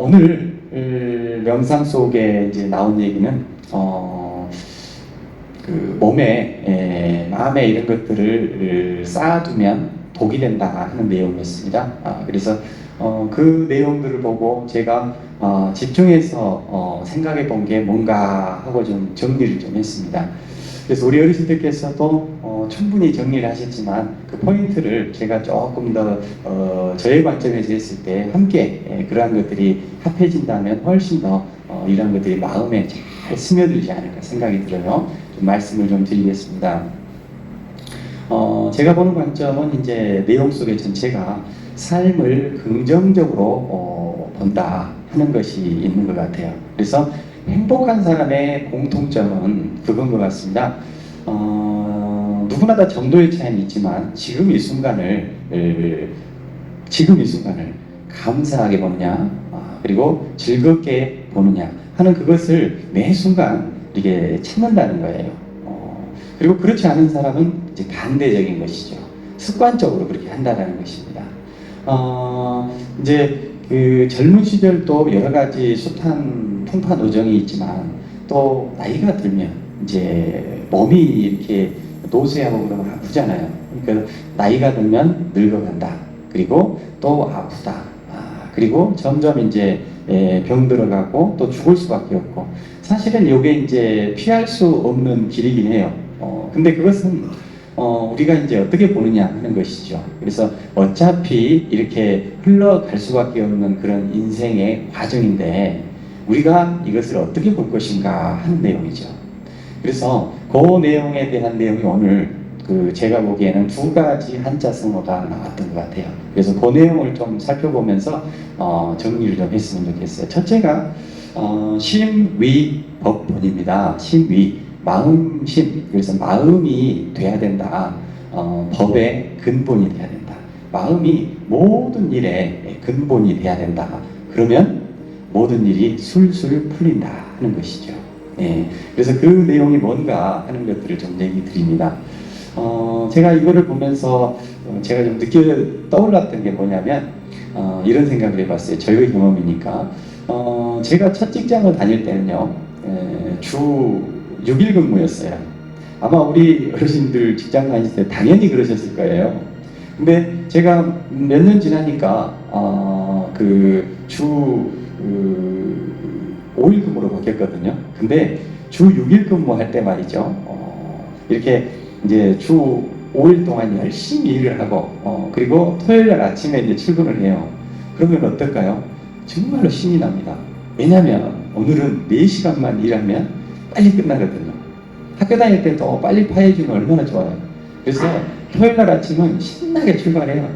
오늘 명상 속에 이제 나온 얘기는 그 몸에 마음에 이런 것들을 쌓아두면 독이 된다 하는 내용이었습니다. 그래서 그 내용들을 보고 제가 집중해서 생각해 본 게 뭔가 하고 좀 정리를 좀 했습니다. 그래서 우리 어르신들께서도 충분히 정리를 하셨지만 그 포인트를 제가 조금 더 저의 관점에서 했을 때 함께 그러한 것들이 합해진다면 훨씬 더 이런 것들이 마음에 잘 스며들지 않을까 생각이 들어요. 좀 말씀을 좀 드리겠습니다. 제가 보는 관점은 이제 내용 속에 전체가 삶을 긍정적으로 본다 하는 것이 있는 것 같아요. 그래서 행복한 사람의 공통점은 그건 것 같습니다. 누구나 다 정도의 차이는 있지만 지금 이 순간을 감사하게 보느냐, 그리고 즐겁게 보느냐 하는 그것을 매 순간 이게 찾는다는 거예요. 그리고 그렇지 않은 사람은 이제 반대적인 것이죠. 습관적으로 그렇게 한다는 것입니다. 이제 그 젊은 시절도 여러 가지 숱한 풍파 노정이 있지만 또 나이가 들면 이제 몸이 이렇게 노쇠하고 그러면 아프잖아요. 그러니까 나이가 들면 늙어간다. 그리고 또 아프다. 그리고 점점 이제 병 들어가고 또 죽을 수밖에 없고 사실은 이게 이제 피할 수 없는 길이긴 해요. 근데 그것은 우리가 이제 어떻게 보느냐 하는 것이죠. 그래서 어차피 이렇게 흘러갈 수밖에 없는 그런 인생의 과정인데 우리가 이것을 어떻게 볼 것인가 하는 내용이죠. 그래서 그 내용에 대한 내용이 오늘 제가 보기에는 두 가지 한자성어가 나왔던 것 같아요. 그래서 그 내용을 좀 살펴보면서 정리를 좀 했으면 좋겠어요. 첫째가 심위법본입니다. 심위, 마음심. 그래서 마음이 돼야 된다. 법의 근본이 돼야 된다. 마음이 모든 일의 근본이 돼야 된다. 그러면 모든 일이 술술 풀린다 하는 것이죠. 그래서 그 내용이 뭔가 하는 것들을 좀 얘기 드립니다. 제가 이거를 보면서 제가 좀 떠올랐던 게 뭐냐면 이런 생각을 해봤어요. 저의 경험이니까. 제가 첫 직장을 다닐 때는요, 주 6일 근무였어요. 아마 우리 어르신들 직장 다닐 때 당연히 그러셨을 거예요. 근데 제가 몇 년 지나니까 주 5일 근무로 바뀌었거든요. 근데 주 6일 근무할 때 말이죠. 이렇게 이제 주 5일 동안 열심히 일을 하고 그리고 토요일 날 아침에 이제 출근을 해요. 그러면 어떨까요? 정말로 신이 납니다. 왜냐하면 오늘은 4시간만 일하면 빨리 끝나거든요. 학교 다닐 때도 빨리 파해주면 얼마나 좋아요. 그래서 토요일 날 아침은 신나게 출발해요.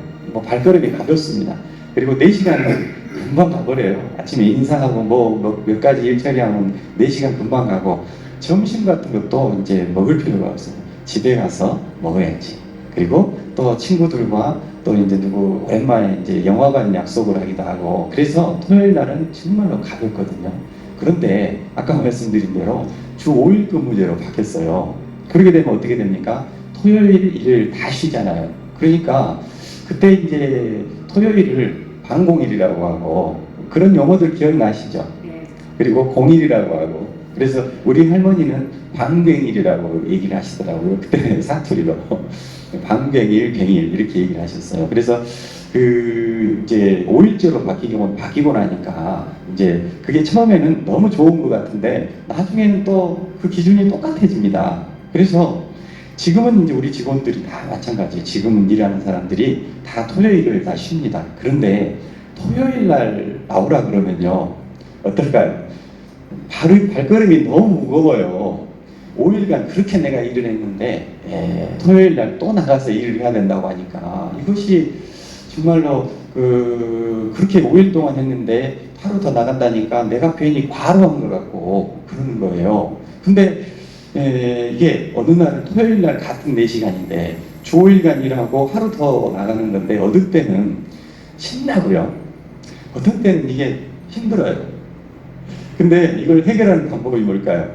발걸음이 가볍습니다. 그리고 4시간은 금방 가버려요. 아침에 인사하고 몇 가지 일 처리하면 4시간 금방 가고 점심 같은 것도 이제 먹을 필요가 없어요. 집에 가서 먹어야지. 그리고 또 친구들과 또 이제 오랜만에 이제 영화관 약속을 하기도 하고 그래서 토요일 날은 정말로 가볍거든요. 그런데 아까 말씀드린 대로 주 5일 근무제로 바뀌었어요. 그렇게 되면 어떻게 됩니까? 토요일 일을 다 쉬잖아요. 그러니까 그때 이제 토요일을 방공일이라고 하고 그런 용어들 기억나시죠? 그리고 공일이라고 하고 그래서 우리 할머니는 방괭일이라고 얘기를 하시더라고요. 그때 사투리로 방괭일, 괭일 이렇게 얘기를 하셨어요. 그래서 이제 5일제로 바뀌고 나니까 이제 그게 처음에는 너무 좋은 것 같은데 나중에는 또 그 기준이 똑같아집니다. 그래서 지금은 이제 우리 직원들이 다 마찬가지예요. 지금은 일하는 사람들이 다 토요일을 다 쉽니다. 그런데 토요일 날 나오라 그러면요. 어떨까요? 발걸음이 너무 무거워요. 5일간 그렇게 내가 일을 했는데 토요일 날 또 나가서 일을 해야 된다고 하니까 이것이 정말로 그렇게 5일 동안 했는데 하루 더 나간다니까 내가 괜히 과로한 것 같고 그러는 거예요. 근데 이게 어느 날 토요일 날 같은 4시간인데 주 5일간 일하고 하루 더 나가는 건데 어떨 때는 신나고요. 어떤 때는 이게 힘들어요. 근데 이걸 해결하는 방법이 뭘까요?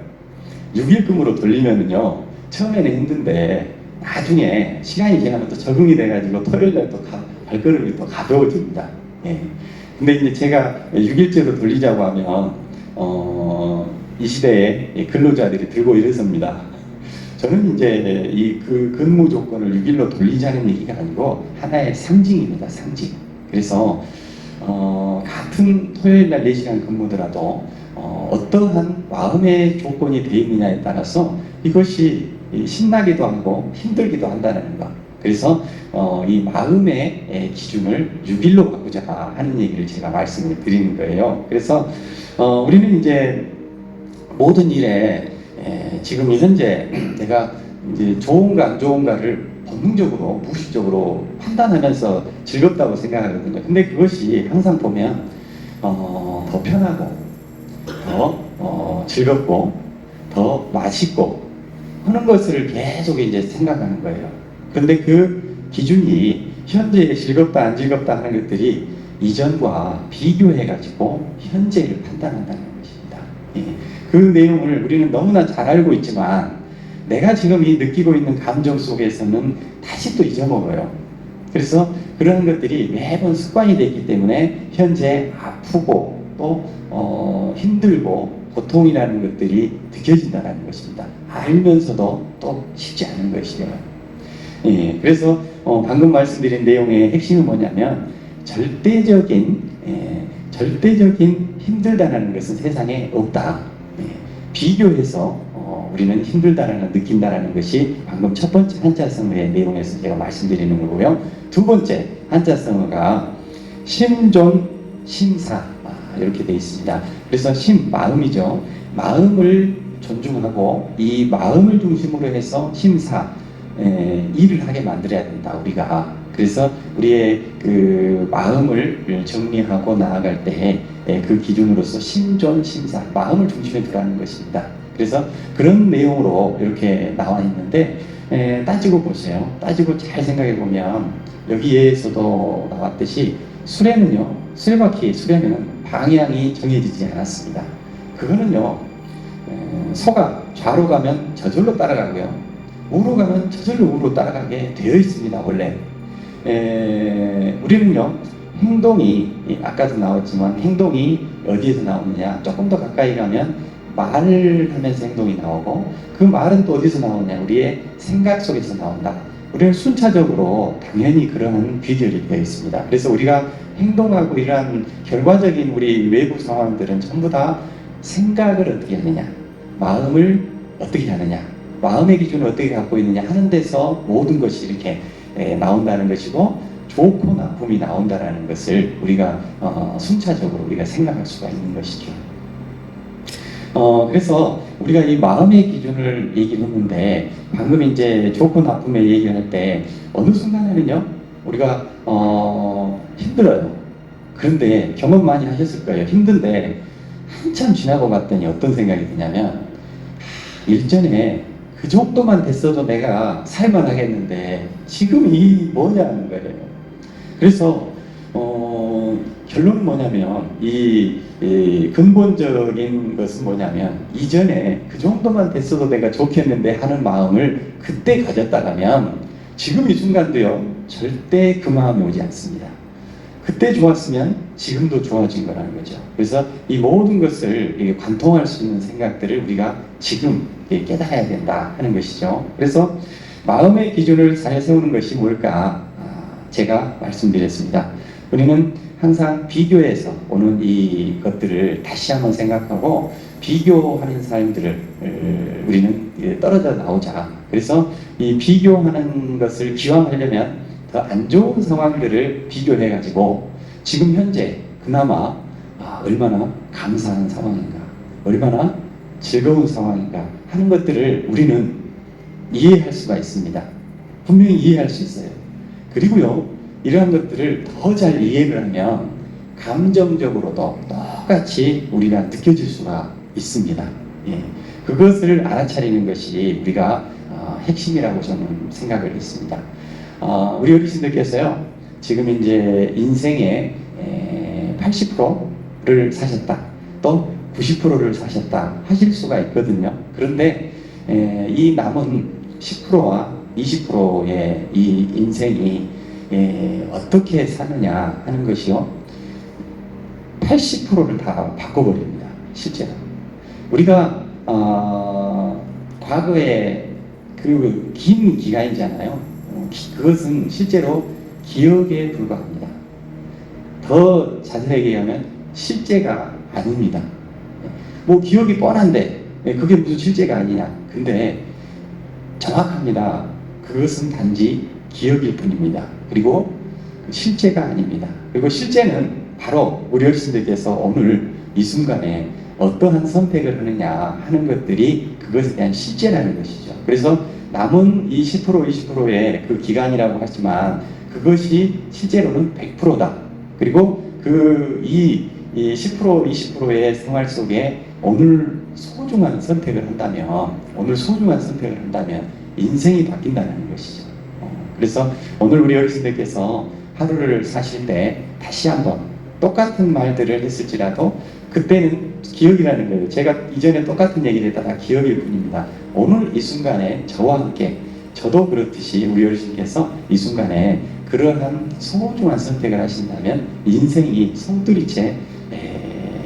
6일 근무로 돌리면은요, 처음에는 힘든데 나중에 시간이 지나면 또 적응이 돼가지고 토요일 날 또 발걸음이 또 가벼워집니다. 근데 이제 제가 6일제로 돌리자고 하면 이 시대에 이 근로자들이 들고 일어섭니다. 저는 이제 이 그 근무 조건을 6일로 돌리자는 얘기가 아니고 하나의 상징입니다. 상징. 그래서 같은 토요일 날 4시간 근무더라도 어떠한 마음의 조건이 되어 있느냐에 따라서 이것이 신나기도 하고 힘들기도 한다는 것. 그래서 이 마음의 기준을 6일로 바꾸자 하는 얘기를 제가 말씀을 드리는 거예요. 그래서 우리는 이제 모든 일에 지금 현재 내가 이제 좋은가 안 좋은가를 본능적으로 무의식적으로 판단하면서 즐겁다고 생각하거든요. 근데 그것이 항상 보면 더 편하고 더 즐겁고 더 맛있고 하는 것을 계속 이제 생각하는 거예요. 그런데 그 기준이 현재의 즐겁다 안 즐겁다 하는 것들이 이전과 비교해가지고 현재를 판단한다는 것입니다. 예. 그 내용을 우리는 너무나 잘 알고 있지만 내가 지금 이 느끼고 있는 감정 속에서는 다시 또 잊어먹어요. 그래서 그런 것들이 매번 습관이 됐기 때문에 현재 아프고 또 힘들고 고통이라는 것들이 느껴진다는 것입니다. 알면서도 또 쉽지 않은 것이죠. 예, 그래서 방금 말씀드린 내용의 핵심은 뭐냐면 절대적인 힘들다는 것은 세상에 없다. 예, 비교해서 우리는 힘들다라는 느낀다라는 것이 방금 첫 번째 한자성어의 내용에서 제가 말씀드리는 거고요. 두 번째 한자성어가 심존 심사 이렇게 되어 있습니다. 그래서 마음이죠. 마음을 존중하고 이 마음을 중심으로 해서 심사 일을 하게 만들어야 된다 우리가. 그래서 우리의 그 마음을 정리하고 나아갈 때 그 기준으로서 심존 심사 마음을 중심에 두라는 것입니다. 그래서 그런 내용으로 이렇게 나와 있는데 따지고 보세요. 따지고 잘 생각해 보면 여기에서도 나왔듯이 수레는요, 수레바퀴 수레는 방향이 정해지지 않았습니다. 그거는요, 소가 좌로 가면 저절로 따라가고요, 우로 가면 저절로 우로 따라가게 되어 있습니다. 원래 우리는요, 행동이 아까도 나왔지만 행동이 어디에서 나오느냐, 조금 더 가까이 가면 말을 하면서 행동이 나오고, 그 말은 또 어디서 나오냐, 우리의 생각 속에서 나온다. 우리는 순차적으로 당연히 그러한 귀결이 되어 있습니다. 그래서 우리가 행동하고 이러한 결과적인 우리 외부 상황들은 전부 다 생각을 어떻게 하느냐, 마음을 어떻게 하느냐, 마음의 기준을 어떻게 갖고 있느냐 하는 데서 모든 것이 이렇게 나온다는 것이고, 좋고 나쁨이 나온다는 것을 우리가 순차적으로 우리가 생각할 수가 있는 것이죠. 그래서 우리가 이 마음의 기준을 얘기를 했는데, 방금 이제 좋고 나쁨의 얘기를 할 때 어느 순간에는요, 우리가 힘들어요. 그런데 경험 많이 하셨을 거예요. 힘든데 한참 지나고 봤더니 어떤 생각이 드냐면, 일전에 그 정도만 됐어도 내가 살만하겠는데 지금 이 뭐냐는 거예요. 그래서 결론은 뭐냐면 이 근본적인 것은 뭐냐면, 이전에 그 정도만 됐어도 내가 좋겠는데 하는 마음을 그때 가졌다면 지금 이 순간도요, 절대 그 마음이 오지 않습니다. 그때 좋았으면 지금도 좋아진 거라는 거죠. 그래서 이 모든 것을 관통할 수 있는 생각들을 우리가 지금 깨달아야 된다 하는 것이죠. 그래서 마음의 기준을 잘 세우는 것이 뭘까? 제가 말씀드렸습니다. 우리는 항상 비교해서 오는 이 것들을 다시 한번 생각하고, 비교하는 사람들을 우리는 떨어져 나오자. 그래서 이 비교하는 것을 기왕하려면 더 안 좋은 상황들을 비교해 가지고 지금 현재 그나마 얼마나 감사한 상황인가, 얼마나 즐거운 상황인가 하는 것들을 우리는 이해할 수가 있습니다. 분명히 이해할 수 있어요. 그리고요, 이러한 것들을 더 잘 이해를 하면 감정적으로도 똑같이 우리가 느껴질 수가 있습니다. 예. 그것을 알아차리는 것이 우리가 핵심이라고 저는 생각을 했습니다. 우리 어르신들께서요, 지금 이제 인생의 80%를 사셨다, 또 90%를 사셨다 하실 수가 있거든요. 그런데 이 남은 10%와 20%의 이 인생이 어떻게 사느냐 하는 것이요, 80%를 다 바꿔버립니다. 실제로. 우리가 과거에 그 긴 기간이잖아요. 그것은 실제로 기억에 불과합니다. 더 자세하게 얘기하면 실제가 아닙니다. 뭐 기억이 뻔한데 그게 무슨 실제가 아니냐. 근데 정확합니다. 그것은 단지 기억일 뿐입니다. 그리고 실제가 아닙니다. 그리고 실제는 바로 우리 어르신들께서 오늘 이 순간에 어떠한 선택을 하느냐 하는 것들이 그것에 대한 실제라는 것이죠. 그래서 남은 이 10%, 20%의 그 기간이라고 하지만 그것이 실제로는 100%다. 그리고 이 10%, 20%의 생활 속에 오늘 소중한 선택을 한다면, 인생이 바뀐다는 것이죠. 그래서 오늘 우리 어르신들께서 하루를 사실 때 다시 한번 똑같은 말들을 했을지라도 그때는 기억이라는 거예요. 제가 이전에 똑같은 얘기를 했다 다 기억일 뿐입니다. 오늘 이 순간에 저와 함께, 저도 그렇듯이 우리 어르신께서 이 순간에 그러한 소중한 선택을 하신다면 인생이 송두리째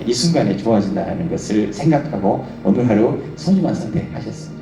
이 순간에 좋아진다는 것을 생각하고 오늘 하루 소중한 선택하셨습니다.